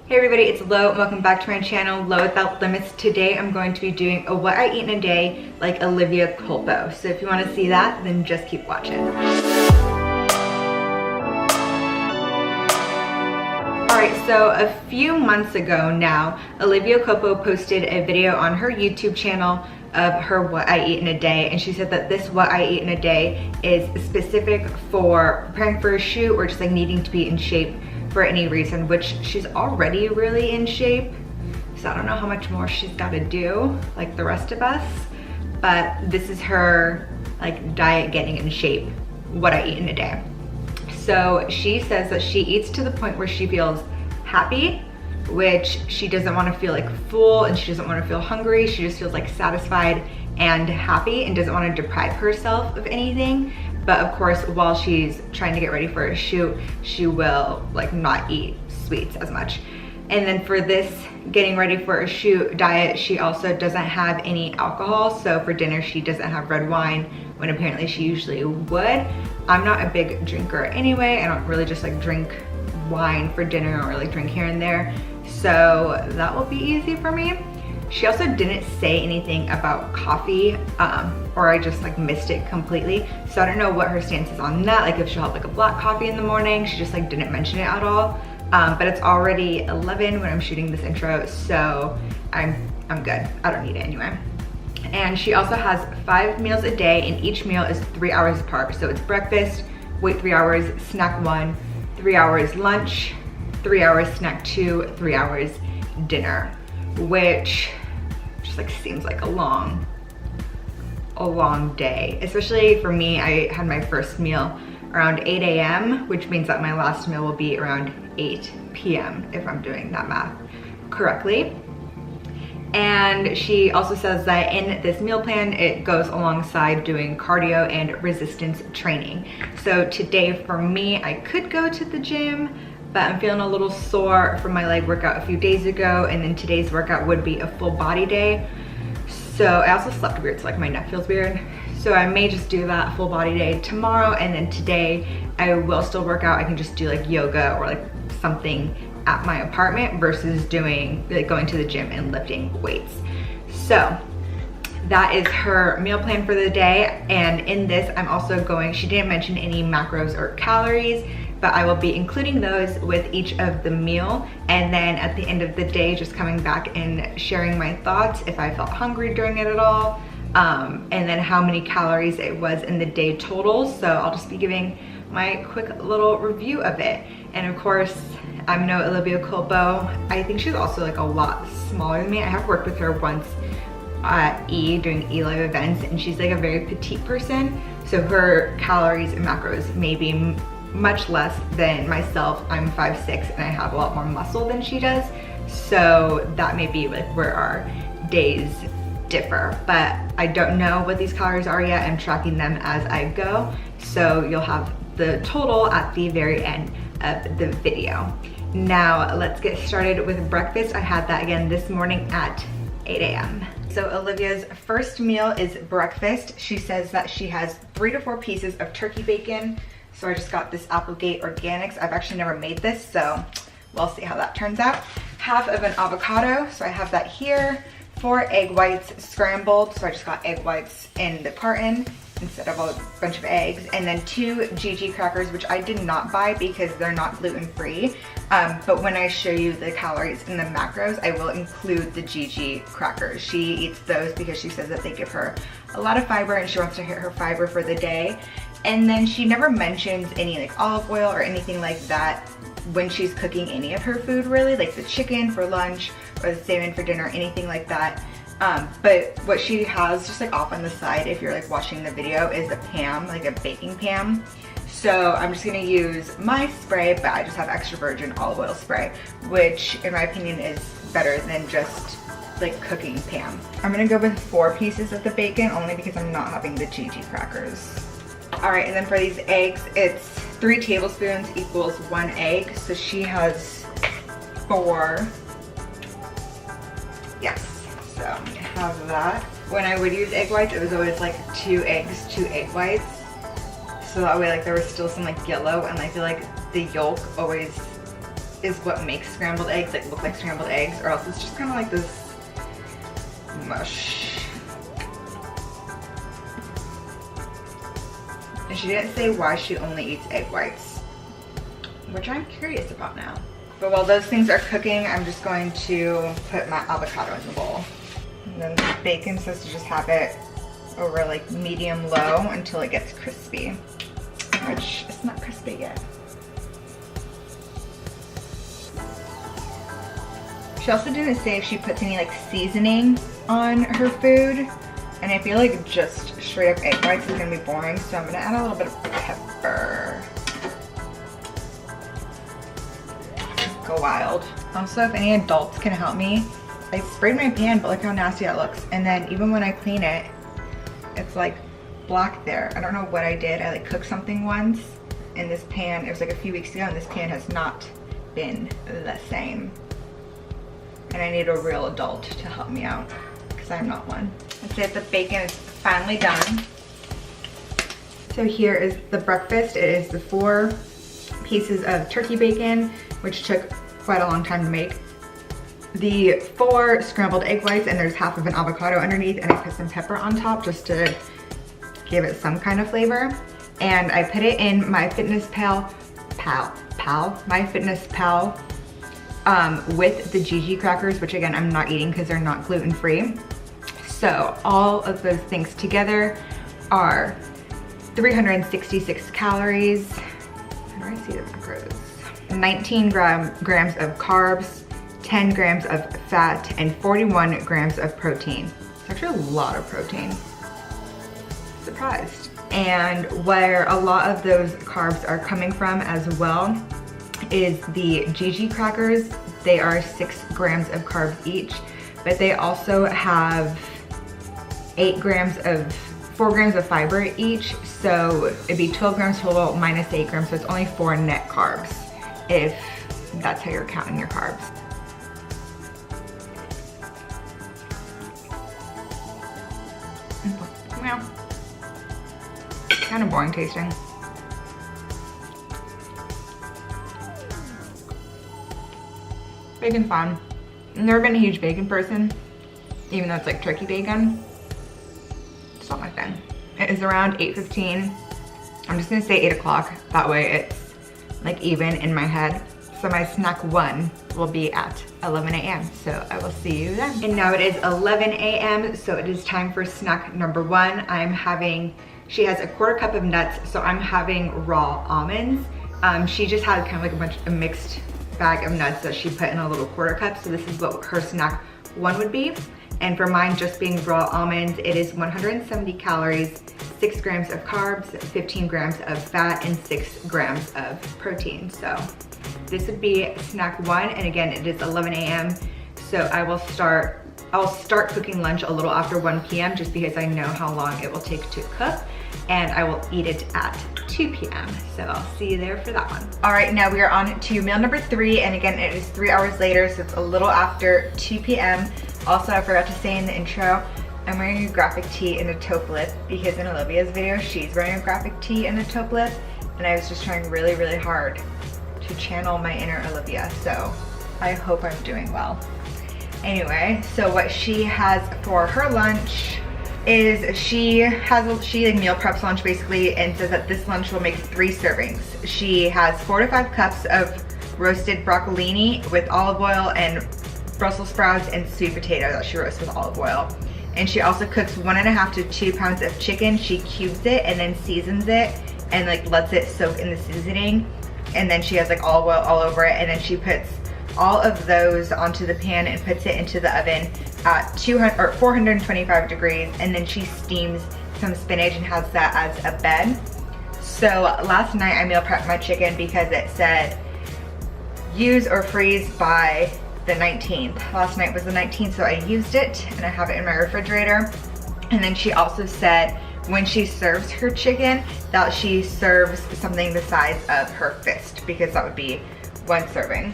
Hey everybody, it's Lo and welcome back to my channel, Lo Without Limits. Today I'm going to be doing a what I eat in a day like Olivia Culpo. So if you want to see that, then just keep watching. Alright, so a few months ago now, Olivia Culpo posted a video on her YouTube channel of her what I eat in a day, and she said that this what I eat in a day is specific for preparing for a shoot or just like needing to be in shape for any reason, which she's already really in shape, so I don't know how much more she's got to do like the rest of us, but this is her like diet getting in shape, what I eat in a day. So she says that she eats to the point where she feels happy, which she doesn't want to feel like full and she doesn't want to feel hungry. She just feels like satisfied and happy and doesn't want to deprive herself of anything. But of course, while she's trying to get ready for a shoot, she will like not eat sweets as much. And then for this getting ready for a shoot diet, she also doesn't have any alcohol. So for dinner, she doesn't have red wine when apparently she usually would. I'm not a big drinker anyway. I don't really just like drink wine for dinner or like drink here and there. So that will be easy for me. She also didn't say anything about coffee, or I just like missed it completely. So I don't know what her stance is on that. Like if she'll have like a black coffee in the morning, she just like didn't mention it at all. But it's already 11 when I'm shooting this intro, so I'm good. I don't need it anyway. And she also has 5 meals a day, and each meal is 3 hours apart. So it's breakfast, wait 3 hours, snack 1, 3 hours lunch, 3 hours snack 2, 3 hours dinner, which just like seems like a long day. Especially for me, I had my first meal around 8 a.m., which means that my last meal will be around 8 p.m. if I'm doing that math correctly. And she also says that in this meal plan, it goes alongside doing cardio and resistance training. So today for me, I could go to the gym, but I'm feeling a little sore from my leg workout a few days ago, and then today's workout would be a full body day. So I also slept weird, so like my neck feels weird. So I may just do that full body day tomorrow, and then today I will still work out. I can just do like yoga or like something at my apartment versus doing like going to the gym and lifting weights. So that is her meal plan for the day. And in this, I'm also going, she didn't mention any macros or calories, but I will be including those with each of the meal. And then at the end of the day, just coming back and sharing my thoughts if I felt hungry during it at all, and then how many calories it was in the day total. So I'll just be giving my quick little review of it. And of course, I'm no Olivia Culpo. I think she's also like a lot smaller than me. I have worked with her once at doing E-Live events, and she's like a very petite person. So her calories and macros may be much less than myself. I'm 5'6" and I have a lot more muscle than she does. So that may be like where our days differ, but I don't know what these calories are yet. I'm tracking them as I go. So you'll have the total at the very end of the video. Now let's get started with breakfast. I had that again this morning at 8 a.m. So Olivia's first meal is breakfast. She says that she has 3 to 4 pieces of turkey bacon. So I just got this Applegate Organics. I've actually never made this, so we'll see how that turns out. Half of an avocado, so I have that here. 4 egg whites scrambled, so I just got egg whites in the carton instead of a bunch of eggs. And then 2 GG crackers, which I did not buy because they're not gluten-free. But when I show you the calories and the macros, I will include the GG crackers. She eats those because she says that they give her a lot of fiber and she wants to hit her fiber for the day. And then she never mentions any like olive oil or anything like that when she's cooking any of her food, really, like the chicken for lunch or the salmon for dinner, anything like that. But what she has just like off on the side, if you're like watching the video, is a Pam, like a baking Pam. So I'm just gonna use my spray, but I just have extra virgin olive oil spray, which in my opinion is better than just like cooking Pam. I'm gonna go with 4 pieces of the bacon only because I'm not having the GG crackers. All right, and then for these eggs, it's 3 tablespoons equals 1 egg. So she has 4. Yes, so I'm gonna have that. When I would use egg whites, it was always like 2 eggs, 2 egg whites. So that way like there was still some like yellow, and I feel like the yolk always is what makes scrambled eggs like look like scrambled eggs, or else it's just kind of like this mush. And she didn't say why she only eats egg whites, which I'm curious about now. But while those things are cooking, I'm just going to put my avocado in the bowl. And then the bacon says to just have it over like medium low until it gets crispy, which it's not crispy yet. She also didn't say if she puts any like seasoning on her food, and I feel like just straight up egg whites is gonna be boring, so I'm gonna add a little bit of pepper. Go wild. Also, if any adults can help me, I sprayed my pan, but look how nasty that looks. And then even when I clean it, it's like black there. I don't know what I did. I like cooked something once in this pan. It was like a few weeks ago, and this pan has not been the same. And I need a real adult to help me out because I'm not one. Let's see if the bacon is finally done. So here is the breakfast. It is the 4 pieces of turkey bacon, which took quite a long time to make. The 4 scrambled egg whites, and there's half of an avocado underneath, and I put some pepper on top just to give it some kind of flavor. And I put it in my MyFitnessPal with the GG crackers, which again, I'm not eating because they're not gluten-free. So all of those things together are 366 calories. How do I see the macros? 19 grams of carbs, 10 grams of fat, and 41 grams of protein. It's actually a lot of protein. Surprised. And where a lot of those carbs are coming from as well is the GG crackers. They are 6 grams of carbs each, but they also have 4 grams of fiber each. So it'd be 12 grams total minus 8 grams. So it's only 4 net carbs if that's how you're counting your carbs. Well, kind of boring tasting. Bacon's fun. I've never been a huge bacon person, even though it's like turkey bacon. It's not my thing. It is around 8:15. I'm just gonna say 8 o'clock. That way it's like even in my head. So my snack 1 will be at 11 a.m. So I will see you then. And now it is 11 a.m. So it is time for snack number 1. She has a 1/4 cup of nuts. So I'm having raw almonds. She just had kind of like a mixed bag of nuts that she put in a little 1/4 cup. So this is what her snack 1 would be. And for mine, just being raw almonds, it is 170 calories, 6 grams of carbs, 15 grams of fat, and 6 grams of protein. So this would be snack 1. And again, it is 11 a.m. So I'll start cooking lunch a little after 1 p.m. just because I know how long it will take to cook. And I will eat it at 2 p.m. So I'll see you there for that one. All right, now we are on to meal number 3. And again, it is 3 hours later, so it's a little after 2 p.m. Also, I forgot to say in the intro, I'm wearing a graphic tee and a taupe lip because in Olivia's video, she's wearing a graphic tee and a taupe lip. And I was just trying really, really hard to channel my inner Olivia. So I hope I'm doing well. Anyway, so what she has for her lunch is she meal preps lunch basically and says that this lunch will make 3 servings. She has 4 to 5 cups of roasted broccolini with olive oil and Brussels sprouts and sweet potato that she roasts with olive oil. And she also cooks 1.5 to 2 pounds of chicken. She cubes it and then seasons it and like lets it soak in the seasoning. And then she has like olive oil all over it, and then she puts all of those onto the pan and puts it into the oven at 425 degrees, and then she steams some spinach and has that as a bed. So last night I meal prepped my chicken because it said use or freeze by the 19th. Last night was the 19th, so I used it and I have it in my refrigerator. And then she also said when she serves her chicken that she serves something the size of her fist because that would be 1 serving.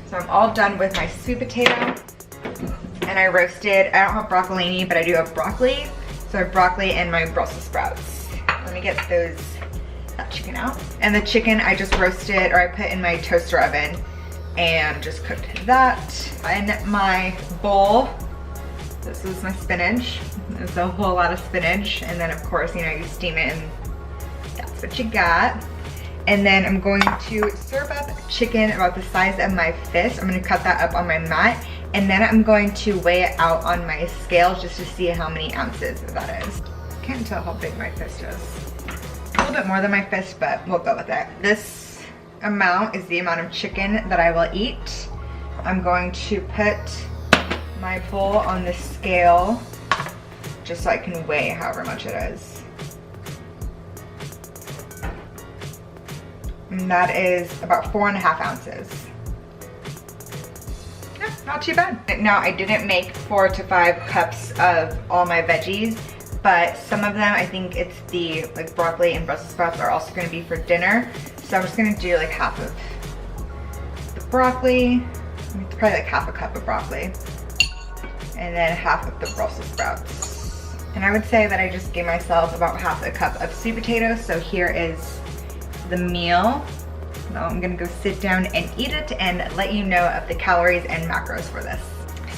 So I'm all done with my sweet potato, and I roasted, I don't have broccolini, but I do have broccoli. So I have broccoli and my Brussels sprouts. Let me get that chicken out. And the chicken I just roasted, or I put in my toaster oven and just cooked that. In my bowl, this is my spinach. There's a whole lot of spinach. And then of course, you know, you steam it and that's what you got. And then I'm going to serve up chicken about the size of my fist. I'm gonna cut that up on my mat. And then I'm going to weigh it out on my scale just to see how many ounces that is. Can't tell how big my fist is. A little bit more than my fist, but we'll go with it. This amount is the amount of chicken that I will eat. I'm going to put my bowl on the scale just so I can weigh however much it is. And that is about 4.5 ounces. Yeah, not too bad. Now I didn't make 4 to 5 cups of all my veggies, but some of them, I think it's the like broccoli and Brussels sprouts are also gonna be for dinner. So I'm just gonna do like half of the broccoli. It's probably like half a cup of broccoli. And then half of the Brussels sprouts. And I would say that I just gave myself about half a cup of sweet potatoes. So here is the meal. Now I'm gonna go sit down and eat it and let you know of the calories and macros for this.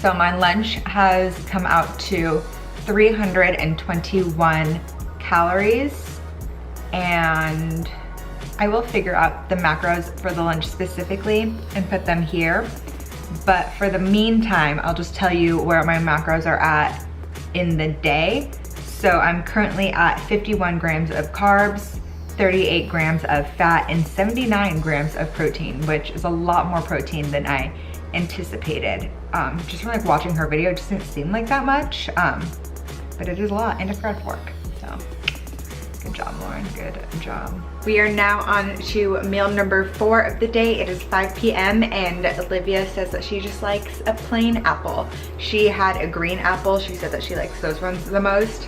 So my lunch has come out to 321 calories, and I will figure out the macros for the lunch specifically and put them here. But for the meantime, I'll just tell you where my macros are at in the day. So I'm currently at 51 grams of carbs, 38 grams of fat, and 79 grams of protein, which is a lot more protein than I anticipated. Just from like watching her video, it just didn't seem like that much, but it is a lot, and a fried fork, so. Good job, Lauren, good job. We are now on to meal number 4 of the day. It is 5 p.m. and Olivia says that she just likes a plain apple. She had a green apple. She said that she likes those ones the most.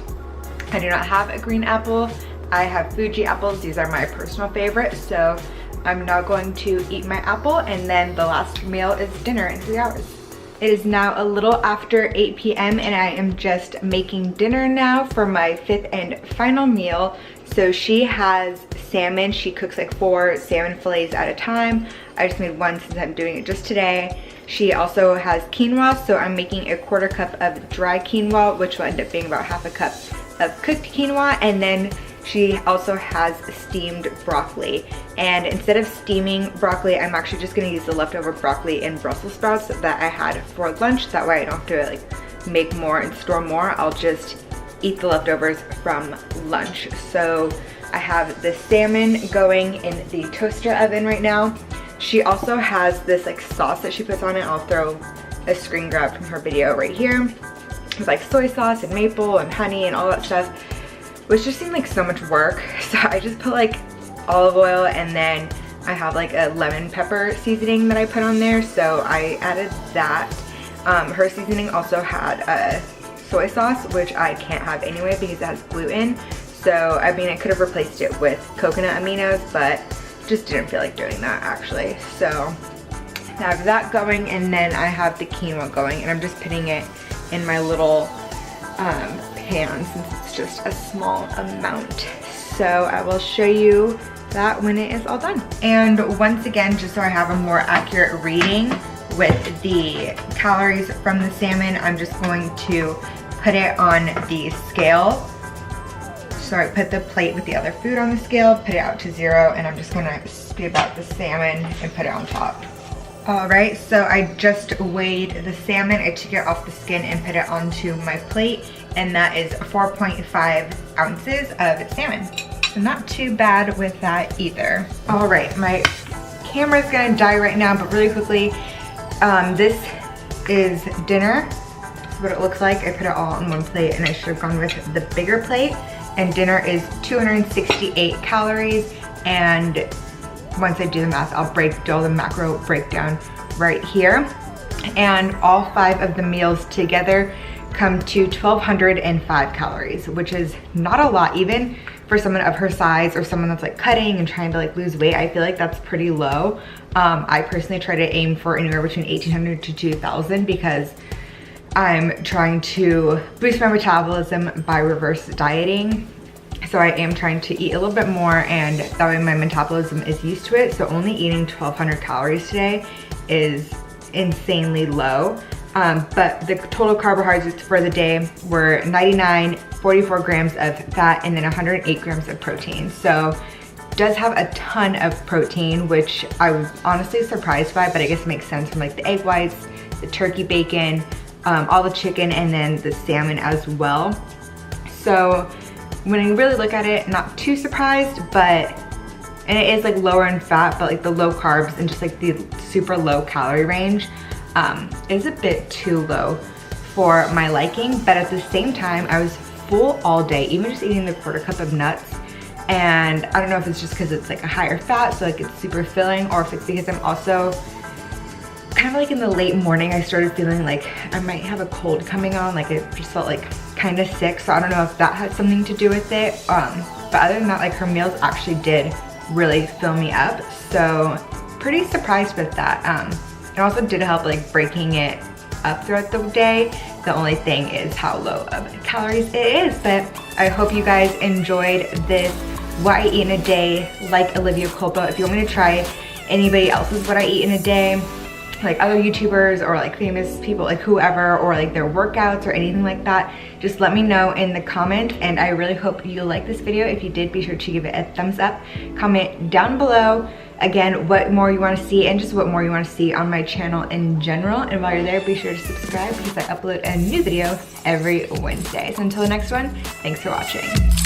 I do not have a green apple. I have Fuji apples. These are my personal favorite. So I'm now going to eat my apple, and then the last meal is dinner in 3 hours. It is now a little after 8 p.m. and I am just making dinner now for my 5th and final meal. So she has salmon. She cooks like 4 salmon fillets at a time. I just made 1 since I'm doing it just today. She also has quinoa, so I'm making a 1/4 cup of dry quinoa, which will end up being about half a cup of cooked quinoa. And then she also has steamed broccoli. And instead of steaming broccoli, I'm actually just gonna use the leftover broccoli and Brussels sprouts that I had for lunch. That way I don't have to like make more and store more. I'll just eat the leftovers from lunch. So I have the salmon going in the toaster oven right now. She also has this like sauce that she puts on it. I'll throw a screen grab from her video right here. It's like soy sauce and maple and honey and all that stuff, which just seemed like so much work. So I just put like olive oil, and then I have like a lemon pepper seasoning that I put on there. So I added that. Her seasoning also had a soy sauce, which I can't have anyway because it has gluten. So I mean, I could have replaced it with coconut aminos, but just didn't feel like doing that actually. So I have that going, and then I have the quinoa going, and I'm just putting it in my little pan since it's just a small amount. So I will show you that when it is all done. And once again, just so I have a more accurate reading with the calories from the salmon, I'm just going to put it on the scale. So I put the plate with the other food on the scale, put it out to 0, and I'm just gonna scoop out the salmon and put it on top. All right, so I just weighed the salmon. I took it off the skin and put it onto my plate, and that is 4.5 ounces of salmon. So not too bad with that either. All right, my camera's gonna die right now, but really quickly, this is dinner. This is what it looks like. I put it all on one plate, and I should have gone with the bigger plate. And dinner is 268 calories, and once I do the math, I'll do all the macro breakdown right here. And all 5 of the meals together come to 1,205 calories, which is not a lot even for someone of her size or someone that's like cutting and trying to like lose weight. I feel like that's pretty low. I personally try to aim for anywhere between 1,800 to 2,000 because I'm trying to boost my metabolism by reverse dieting. So So I am trying to eat a little bit more, and that way my metabolism is used to it. So only eating 1,200 calories today is insanely low. But the total carbohydrates for the day were 99, 44 grams of fat, and then 108 grams of protein. So does have a ton of protein, which I was honestly surprised by, but I guess it makes sense from like the egg whites, the turkey bacon, all the chicken, and then the salmon as well. So when I really look at it, not too surprised, and it is like lower in fat, but like the low carbs and just like the super low calorie range is a bit too low for my liking. But at the same time, I was full all day, even just eating the quarter cup of nuts. And I don't know if it's just because it's like a higher fat, so like it's super filling, or if it's because I'm also kind of like in the late morning, I started feeling like I might have a cold coming on. Like it just felt like kind of sick. So I don't know if that had something to do with it. But other than that, like her meals actually did really fill me up. So pretty surprised with that. It also did help like breaking it up throughout the day. The only thing is how low of calories it is. But I hope you guys enjoyed this what I eat in a day like Olivia Culpo. If you want me to try anybody else's what I eat in a day, like other YouTubers or like famous people, like whoever, or like their workouts or anything like that, just let me know in the comment. And I really hope you like this video. If you did, be sure to give it a thumbs up. Comment down below again what more you want to see, and just what more you want to see on my channel in general. And while you're there, be sure to subscribe because I upload a new video every Wednesday. So until the next one, thanks for watching.